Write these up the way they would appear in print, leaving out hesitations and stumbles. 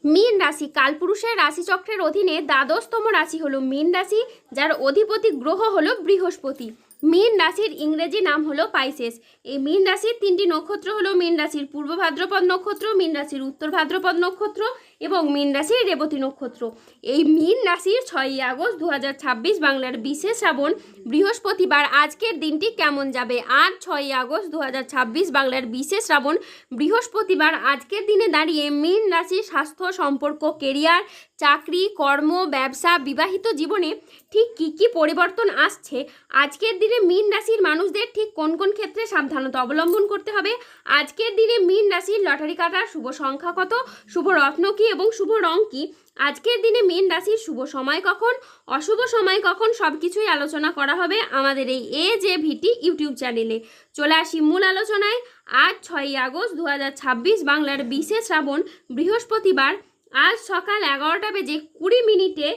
মীন রাশি কালপুরুষের রাশিচক্রের অধীনে দ্বাদশতম রাশি হলো মীন রাশি, যার অধিপতি গ্রহ হলো বৃহস্পতি। মীন রাশির ইংরেজি নাম হলো পাইসেস। এই মীন রাশির তিনটি নক্ষত্র হলো মীন রাশির পূর্ব ভাদ্রপদ নক্ষত্র, মীন রাশির উত্তর ভাদ্রপদ নক্ষত্র এবং মীন রাশির রেবতী নক্ষত্র। এই মীন রাশির 6ই আগস্ট 2026 বাংলার 20শে শ্রাবণ বৃহস্পতিবার আজকের দিনটি কেমন যাবে? আজ 6ই আগস্ট 2026 বাংলার 20শে শ্রাবণ বৃহস্পতিবার আজকের দিনে দাঁড়িয়ে মীন রাশির স্বাস্থ্য, সম্পর্ক, কেরিয়ার, চাকরি, কর্ম, ব্যবসা, বিবাহিত জীবনে ঠিক কী কী পরিবর্তন আসছে, আজকের দিনে মীন রাশির মানুষদের ঠিক কোন কোন ক্ষেত্রে সাবধানতা অবলম্বন করতে হবে, আজকের দিনে মীন রাশির লটারি কাটার শুভ সংখ্যা কত, শুভ রত্ন কী এবং শুভ রং কী, আজকের দিনে মীন রাশির শুভ সময় কখন, অশুভ সময় কখন, সব কিছুই আলোচনা করা হবে আমাদের এই AJVT ইউটিউব চ্যানেলে। চলে আসি মূল আলোচনায়। আজ 6ই আগস্ট 2026 বাংলার 20শে শ্রাবণ বৃহস্পতিবার আজ সকাল 11:20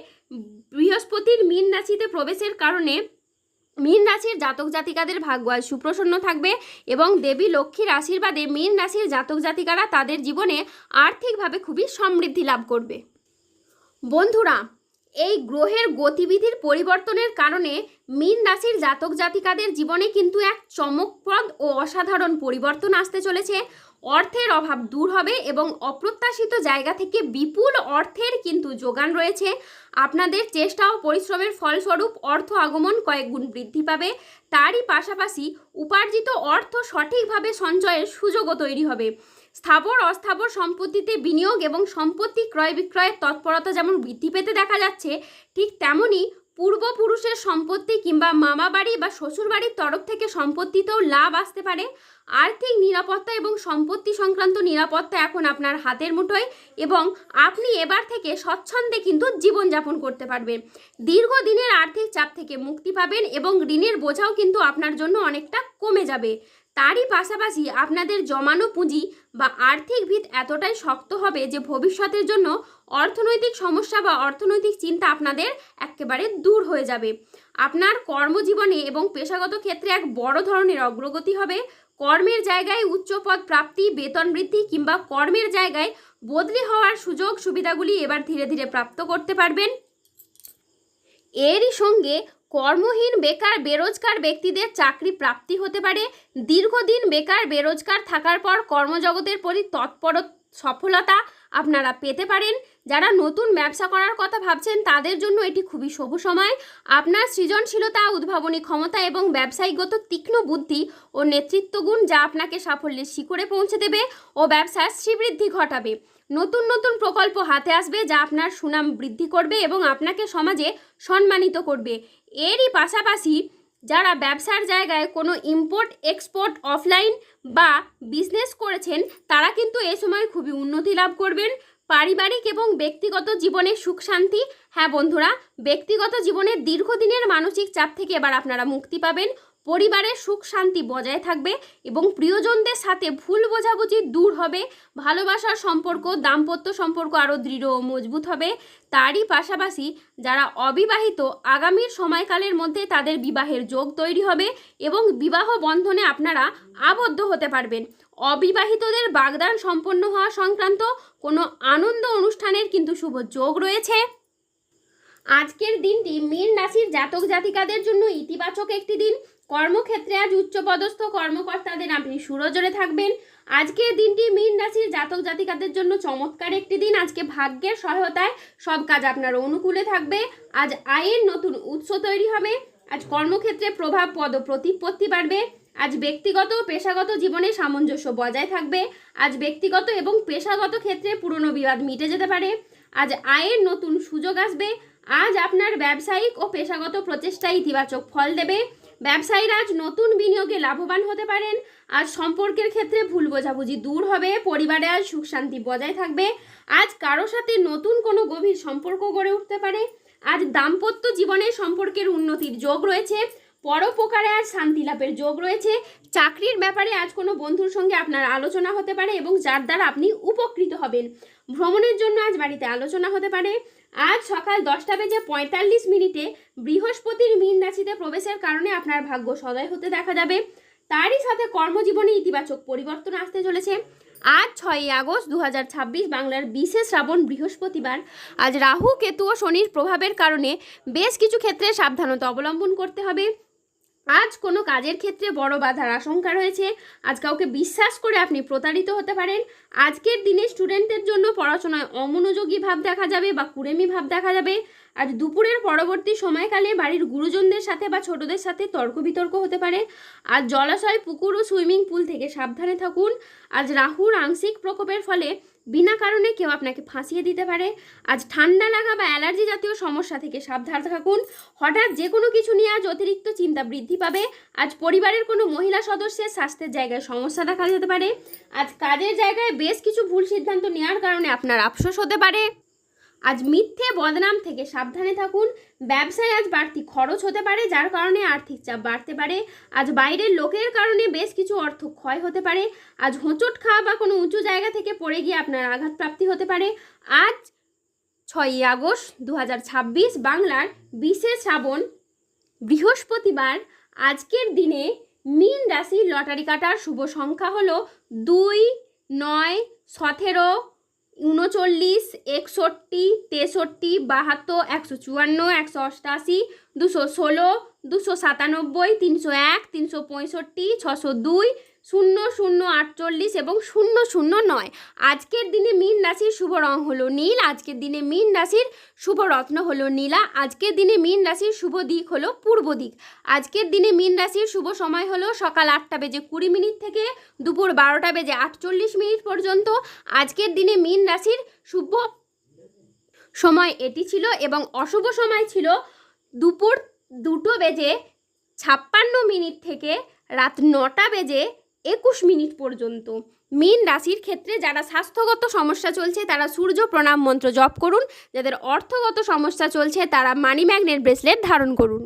বৃহস্পতির মীন রাশিতে প্রবেশের কারণে মীন রাশির জাতক জাতিকাদের ভাগ্য আজ সুপ্রসন্ন থাকবে এবং দেবী লক্ষ্মীর আশীর্বাদে মীন রাশির জাতক জাতিকারা তাদের জীবনে আর্থিকভাবে খুবই সমৃদ্ধি লাভ করবে। বন্ধুরা, এই গ্রহের গতিবিধির পরিবর্তনের কারণে মীন রাশির জাতক জাতিকাদের জীবনে কিন্তু এক চমকপ্রদ ও অসাধারণ পরিবর্তন আসতে চলেছে। অর্থের অভাব দূর হবে এবং অপ্রত্যাশিত জায়গা থেকে বিপুল অর্থের কিন্তু যোগান রয়েছে। আপনাদের চেষ্টা ও পরিশ্রমের ফলস্বরূপ অর্থ আগমন কয়েক গুণ বৃদ্ধি পাবে। তারই পাশাপাশি উপার্জিত অর্থ সঠিকভাবে সঞ্চয়ের সুযোগও তৈরি হবে। স্থাবর অস্থাবর সম্পত্তিতে বিনিয়োগ এবং সম্পত্তি ক্রয় বিক্রয়ের তৎপরতা যেমন বৃদ্ধি পেতে দেখা যাচ্ছে, ঠিক তেমনই পূর্বপুরুষের সম্পত্তি কিংবা মামা বাড়ি বা শ্বশুর বাড়ির তরফ থেকে সম্পত্তিতেও লাভ আসতে পারে। আর্থিক নিরাপত্তা এবং সম্পত্তি সংক্রান্ত নিরাপত্তা এখন আপনার হাতের মুঠোয় এবং আপনি এবার থেকে স্বচ্ছন্দে কিন্তু জীবনযাপন করতে পারবেন। দীর্ঘদিনের আর্থিক চাপ থেকে মুক্তি পাবেন এবং ঋণের বোঝাও কিন্তু আপনার জন্য অনেকটা কমে যাবে। তারই পাশাপাশি আপনাদের জমানো পুঁজি বা আর্থিক ভিত এতটাই শক্ত হবে যে ভবিষ্যতের জন্য অর্থনৈতিক সমস্যা বা অর্থনৈতিক চিন্তা আপনাদের একেবারে দূর হয়ে যাবে। আপনার কর্মজীবনে এবং পেশাগত ক্ষেত্রে এক বড় ধরনের অগ্রগতি হবে। কর্মের জায়গায় উচ্চপদ প্রাপ্তি, বেতন বৃদ্ধি কিংবা কর্মের জায়গায় বদলি হওয়ার সুযোগ সুবিধাগুলি এবার ধীরে ধীরে প্রাপ্ত করতে পারবেন। এরই সঙ্গে কর্মহীন বেকার বেরোজগার ব্যক্তিদের চাকরি প্রাপ্তি হতে পারে। দীর্ঘদিন বেকার বেরোজগার থাকার পর কর্মজগতের প্রতি তৎপর সফলতা আপনারা পেতে পারেন। যারা নতুন ব্যবসা করার কথা ভাবছেন তাদের জন্য এটি খুবই শুভ সময়। আপনার সৃজনশীলতা, উদ্ভাবনী ক্ষমতা এবং ব্যবসায়িকগত তীক্ষ্ণ বুদ্ধি ও নেতৃত্ব গুণ যা আপনাকে সাফল্যের শিখরে পৌঁছে দেবে ও ব্যবসার শ্রীবৃদ্ধি ঘটাবে। নতুন নতুন প্রকল্প হাতে আসবে যা আপনার সুনাম বৃদ্ধি করবে এবং আপনাকে সমাজে সম্মানিত করবে। এরই পাশাপাশি যারা ব্যবসার জায়গায় কোনো ইম্পোর্ট এক্সপোর্ট অফলাইন বা বিজনেস করেছেন তারা কিন্তু এ সময় খুবই উন্নতি লাভ করবেন। পারিবারিক এবং ব্যক্তিগত জীবনে সুখ শান্তি। হ্যাঁ বন্ধুরা, ব্যক্তিগত জীবনের দীর্ঘদিনের মানসিক চাপ থেকে এবার আপনারা মুক্তি পাবেন। পরিবারের সুখ শান্তি বজায় থাকবে এবং প্রিয়জনদের সাথে ভুল বোঝাবুঝি দূর হবে। ভালোবাসার সম্পর্ক, দাম্পত্য সম্পর্ক আরও দৃঢ় ও মজবুত হবে। তারই পাশাপাশি যারা অবিবাহিত আগামীর সময়কালের মধ্যে তাদের বিবাহের যোগ তৈরি হবে এবং বিবাহ বন্ধনে আপনারা আবদ্ধ হতে পারবেন। অবিবাহিতদের বাগদান সম্পন্ন হওয়া সংক্রান্ত কোনো আনন্দ অনুষ্ঠানের কিন্তু শুভ যোগ রয়েছে। আজকের দিনটি মীন রাশির জাতক জাতিকাদের জন্য ইতিবাচক একটি দিন। কর্মক্ষেত্রে আজ উচ্চপদস্থ কর্মকর্তাদের আপনি সুনজরে থাকবেন। আজকের দিনটি মীন রাশির জাতক জাতিকাদের জন্য চমৎকার একটি দিন। আজকে ভাগ্যের সহায়তায় সব কাজ আপনার অনুকূলে থাকবে। আজ আয়ের নতুন উৎস তৈরি হবে। আজ কর্মক্ষেত্রে প্রভাব পদ প্রতিপত্তি বাড়বে। আজ ব্যক্তিগত ও পেশাগত জীবনে সামঞ্জস্য বজায় থাকবে। আজ ব্যক্তিগত এবং পেশাগত ক্ষেত্রে পুরনো বিবাদ মিটে যেতে পারে। আজ আয়ের নতুন সুযোগ আসবে। আজ আপনার ব্যবসায়িক ও পেশাগত প্রচেষ্টা ইতিবাচক ফল দেবে। ব্যবসায়ীরা আজ নতুন বিনিয়োগে লাভবান হতে পারেন। আজ সম্পর্কের ক্ষেত্রে ভুল বোঝাবুঝি দূর হবে। পরিবারে আজ সুখ শান্তি বজায় থাকবে। আজ কারো সাথে নতুন কোনো গভীর সম্পর্ক গড়ে উঠতে পারে। আজ দাম্পত্য জীবনে সম্পর্কের উন্নতির যোগ রয়েছে। পরোপকারে আজ শান্তি লাভের যোগ রয়েছে। চাকরির ব্যাপারে আজ কোনো বন্ধুর সঙ্গে আপনার আলোচনা হতে পারে এবং যার দ্বারা আপনি উপকৃত হবেন। ভ্রমণের জন্য আজ বাড়িতে আলোচনা হতে পারে। আজ সকাল 10:45 বৃহস্পতির মীন রাশিতে প্রবেশের কারণে আপনার ভাগ্য সদয় হতে দেখা যাবে। তারই সাথে কর্মজীবনে ইতিবাচক পরিবর্তন আসতে চলেছে। আজ 6ই আগস্ট 2026 বাংলার 20শে শ্রাবণ বৃহস্পতিবার। আজ রাহু কেতু ও শনির প্রভাবের কারণে বেশ কিছু ক্ষেত্রে সাবধানতা অবলম্বন করতে হবে। আজ কোনো কাজের ক্ষেত্রে বড় বাধার আশঙ্কা রয়েছে। আজ কাউকে বিশ্বাস করে আপনি প্রতারিত হতে পারেন। আজকের দিনে স্টুডেন্টদের জন্য পড়াশোনায় অমনোযোগী ভাব দেখা যাবে বা কুড়েমি ভাব দেখা যাবে। আজ দুপুরের পরবর্তী সময়কালে বাড়ির গুরুজনদের সাথে বা ছোটদের সাথে তর্ক বিতর্ক হতে পারে। আজ জলাশয়, পুকুর ও সুইমিং পুল থেকে সাবধানে থাকুন। আজ রাহুর আংশিক প্রকোপের ফলে বিনা কারণে কেউ আপনাকে ফাঁসিয়ে দিতে পারে। আজ ঠান্ডা লাগা বা অ্যালার্জি জাতীয় সমস্যা থেকে সাবধান থাকুন। হঠাৎ যে কোনো কিছু নিয়ে আজ অতিরিক্ত চিন্তা বৃদ্ধি পাবে। আজ পরিবারের কোনো মহিলা সদস্যের স্বাস্থ্যের জায়গায় সমস্যা দেখা যেতে পারে। আজ কাজের জায়গায় বেশ কিছু ভুল সিদ্ধান্ত নেওয়ার কারণে আপনার আফসোস হতে পারে। আজ মিথ্যে বদনাম থেকে সাবধানে থাকুন। ব্যবসায় আজ বাড়তি খরচ হতে পারে, যার কারণে আর্থিক চাপ বাড়তে পারে। আজ বাইরের লোকের কারণে বেশ কিছু অর্থ ক্ষয় হতে পারে। আজ হোঁচট খাওয়া বা কোনো উঁচু জায়গা থেকে পড়ে গিয়ে আপনার আঘাত প্রাপ্তি হতে পারে। আজ 6ই আগস্ট 2026 বাংলার 20শে শ্রাবণ বৃহস্পতিবার। আজকের দিনে মীন রাশির লটারি কাটার শুভ সংখ্যা হলো 2, 9, 17, 39, 61, 63, 72, 154, 188, 216, 297, 301, 365, 602, 0048 এবং 009। আজকের দিনে মীন রাশির শুভ রং হলো নীল। আজকের দিনে মীন রাশির শুভ রত্ন হলো নীলা। আজকের দিনে মীন রাশির শুভ দিক হলো পূর্ব দিক। আজকের দিনে মীন রাশির শুভ সময় হলো সকাল 8:20 থেকে দুপুর 12:48 পর্যন্ত। আজকের দিনে মীন রাশির শুভ সময় এটি ছিল এবং অশুভ সময় ছিল দুপুর 2:56 থেকে রাত 9:21 পর্যন্ত। মীন রাশির ক্ষেত্রে যারা স্বাস্থ্যগত সমস্যা চলছে তারা সূর্য প্রণাম মন্ত্র জপ করুন। যাদের অর্থগত সমস্যা চলছে তারা মানি ম্যাগনেট ব্রেসলেট ধারণ করুন।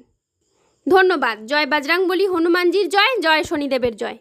ধন্যবাদ। জয় বজরংবলী, হনুমানজির জয়, জয় শনিদেবের জয়।